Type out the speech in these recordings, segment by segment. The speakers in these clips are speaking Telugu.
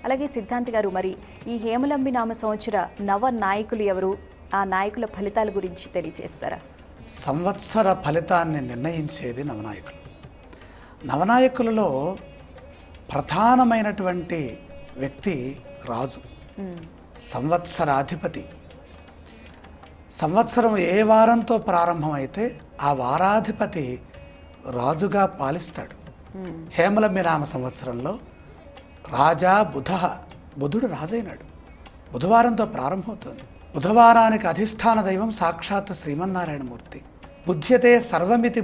అలాగే సిద్ధాంతి గారు, మరి ఈ హేమలంబి నామ సంవత్సర నవ నాయకులు ఎవరు? ఆ నాయకుల ఫలితాల గురించి తెలియజేస్తారా? సంవత్సర ఫలితాన్ని నిర్ణయించేది నవనాయకులు. నవనాయకులలో ప్రధానమైనటువంటి వ్యక్తి రాజు, సంవత్సరాధిపతి. సంవత్సరం ఏ వారంతో ప్రారంభమైతే ఆ వారాధిపతి రాజుగా పాలిస్తాడు. హేమలంబి నామ సంవత్సరంలో రాజా బుధుడు రాజైనాడు. బుధవారంతో ప్రారంభమవుతుంది. బుధవారానికి అధిష్టాన దైవం సాక్షాత్ శ్రీమన్నారాయణమూర్తి. బుధ్యతే సర్వమితి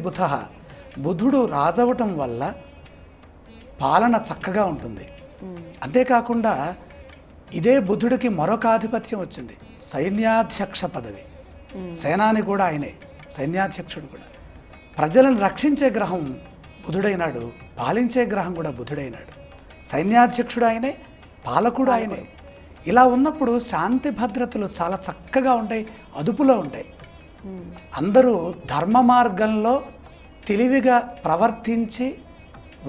బుధుడు రాజవటం వల్ల పాలన చక్కగా ఉంటుంది. అంతేకాకుండా ఇదే బుధుడికి మరొక ఆధిపత్యం వచ్చింది, సైన్యాధ్యక్ష పదవి. సేనాని కూడా ఆయనే, సైన్యాధ్యక్షుడు కూడా. ప్రజలను రక్షించే గ్రహం బుధుడైనాడు, పాలించే గ్రహం కూడా బుధుడైనాడు. సైన్యాధ్యక్షుడు ఆయనే, పాలకుడు ఆయనే. ఇలా ఉన్నప్పుడు శాంతి భద్రతలు చాలా చక్కగా ఉంటాయి, అదుపులో ఉంటాయి. అందరూ ధర్మ మార్గంలో తెలివిగా ప్రవర్తించి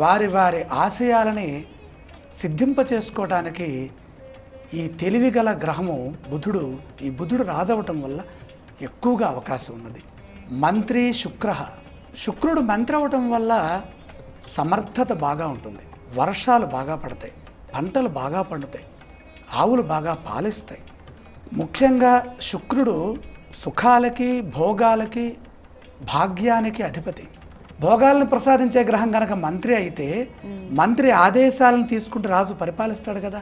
వారి వారి ఆశయాలని సిద్ధింపచేసుకోవడానికి ఈ తెలివిగల గ్రహము బుధుడు, ఈ బుధుడు రాజవటం వల్ల ఎక్కువగా అవకాశం ఉన్నది. మంత్రి శుక్రుడు మంత్రి అవటం వల్ల సమర్థత బాగా ఉంటుంది, వర్షాలు బాగా పడతాయి, పంటలు బాగా పండుతాయి, ఆవులు బాగా పాలిస్తాయి. ముఖ్యంగా శుక్రుడు సుఖాలకి, భోగాలకి, భాగ్యానికి అధిపతి. భోగాలను ప్రసాదించే గ్రహం కనుక మంత్రి అయితే మంత్రి ఆదేశాలను తీసుకుంటూ రాజు పరిపాలిస్తాడు కదా,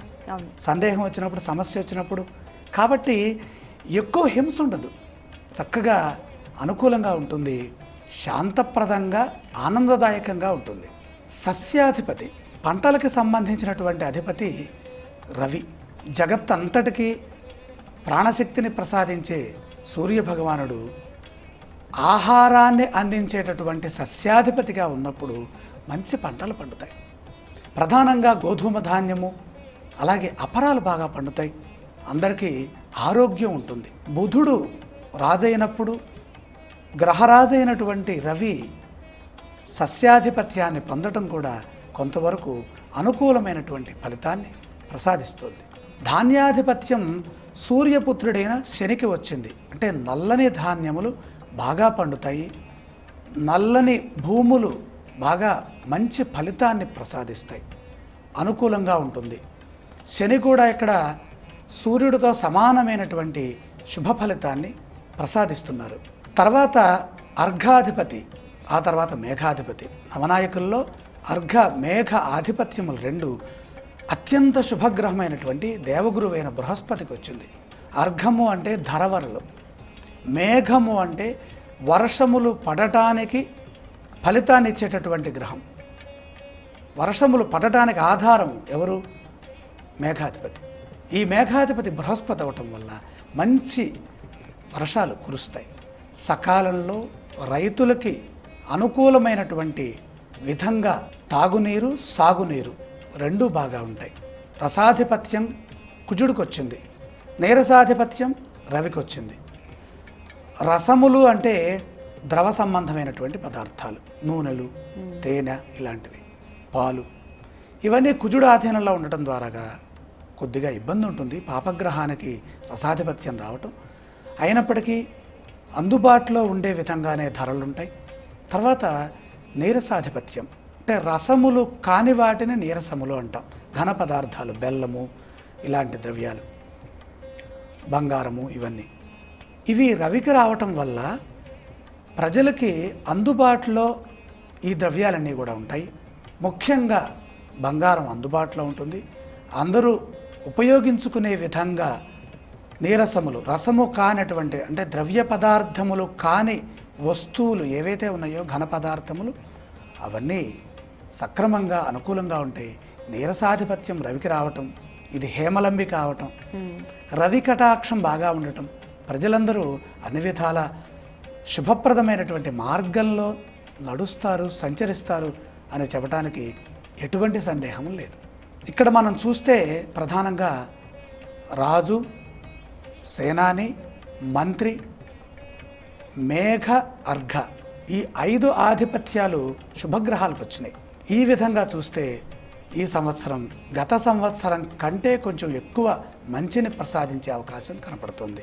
సందేహం వచ్చినప్పుడు, సమస్య వచ్చినప్పుడు. కాబట్టి ఎక్కువ హింస ఉండదు, చక్కగా అనుకూలంగా ఉంటుంది, శాంతప్రదంగా ఆనందదాయకంగా ఉంటుంది. సస్యాధిపతి, పంటలకు సంబంధించినటువంటి అధిపతి రవి. జగత్తంతటికీ ప్రాణశక్తిని ప్రసాదించే సూర్యభగవానుడు ఆహారాన్ని అందించేటటువంటి సస్యాధిపతిగా ఉన్నప్పుడు మంచి పంటలు పండుతాయి. ప్రధానంగా గోధుమ ధాన్యము, అలాగే అపరాలు బాగా పండుతాయి, అందరికీ ఆరోగ్యం ఉంటుంది. బుధుడు రాజైనప్పుడు గ్రహరాజైనటువంటి రవి సస్యాధిపత్యాన్ని పొందటం కూడా కొంతవరకు అనుకూలమైనటువంటి ఫలితాన్ని ప్రసాదిస్తుంది. ధాన్యాధిపత్యం సూర్యపుత్రుడైన శనికి వచ్చింది. అంటే నల్లని ధాన్యములు బాగా పండుతాయి, నల్లని భూములు బాగా మంచి ఫలితాన్ని ప్రసాదిస్తాయి, అనుకూలంగా ఉంటుంది. శని కూడా ఇక్కడ సూర్యుడితో సమానమైనటువంటి శుభ ఫలితాన్ని ప్రసాదిస్తున్నారు. తర్వాత అర్ఘాధిపతి, ఆ తర్వాత మేఘాధిపతి. నవనాయకుల్లో అర్ఘ మేఘ ఆధిపత్యములు రెండు అత్యంత శుభగ్రహమైనటువంటి దేవగురువైన బృహస్పతికి వచ్చింది. అర్ఘము అంటే ధరవరలు, మేఘము అంటే వర్షములు పడటానికి ఫలితాన్ని ఇచ్చేటటువంటి గ్రహం. వర్షములు పడటానికి ఆధారం ఎవరు? మేఘాధిపతి. ఈ మేఘాధిపతి బృహస్పతి అవటం వల్ల మంచి వర్షాలు కురుస్తాయి. సకాలంలో రైతులకి అనుకూలమైనటువంటి విధంగా తాగునీరు, సాగునీరు రెండూ బాగా ఉంటాయి. రసాధిపత్యం కుజుడికి వచ్చింది, నీరసాధిపత్యం రవికి వచ్చింది. రసములు అంటే ద్రవ సంబంధమైనటువంటి పదార్థాలు, నూనెలు, తేనె ఇలాంటివి, పాలు, ఇవన్నీ కుజుడు ఆధీనంలో ఉండటం ద్వారాగా కొద్దిగా ఇబ్బంది ఉంటుంది పాపగ్రహానికి రసాధిపత్యం రావటం. అయినప్పటికీ అందుబాటులో ఉండే విధంగానే ధరలుంటాయి. తర్వాత నీరసాధిపత్యం అంటే రసములు కాని వాటిని నీరసములు అంటాం. ఘన పదార్థాలు, బెల్లము ఇలాంటి ద్రవ్యాలు, బంగారము, ఇవి రవికి రావటం వల్ల ప్రజలకి అందుబాటులో ఈ ద్రవ్యాలన్నీ కూడా ఉంటాయి. ముఖ్యంగా బంగారం అందుబాటులో ఉంటుంది, అందరూ ఉపయోగించుకునే విధంగా నీరసములు, రసము కానటువంటి అంటే ద్రవ్య పదార్థములు కాని వస్తువులు ఏవైతే ఉన్నాయో ఘన పదార్థములు అవన్నీ సక్రమంగా అనుకూలంగా ఉంటాయి. నీరసాధిపత్యం రవికి రావటం, ఇది హేమలంబి కావటం, రవి కటాక్షం బాగా ఉండటం, ప్రజలందరూ అన్ని విధాల శుభప్రదమైనటువంటి మార్గంలో నడుస్తారు, సంచరిస్తారు అని చెప్పడానికి ఎటువంటి సందేహం లేదు. ఇక్కడ మనం చూస్తే ప్రధానంగా రాజు, సేనాని, మంత్రి, మేఘ, అర్ఘ ఈ 5 ఆధిపత్యాలు శుభగ్రహాలకు వచ్చినాయి. ఈ విధంగా చూస్తే ఈ సంవత్సరం గత సంవత్సరం కంటే కొంచెం ఎక్కువ మంచిని ప్రసాదించే అవకాశం కనపడుతుంది.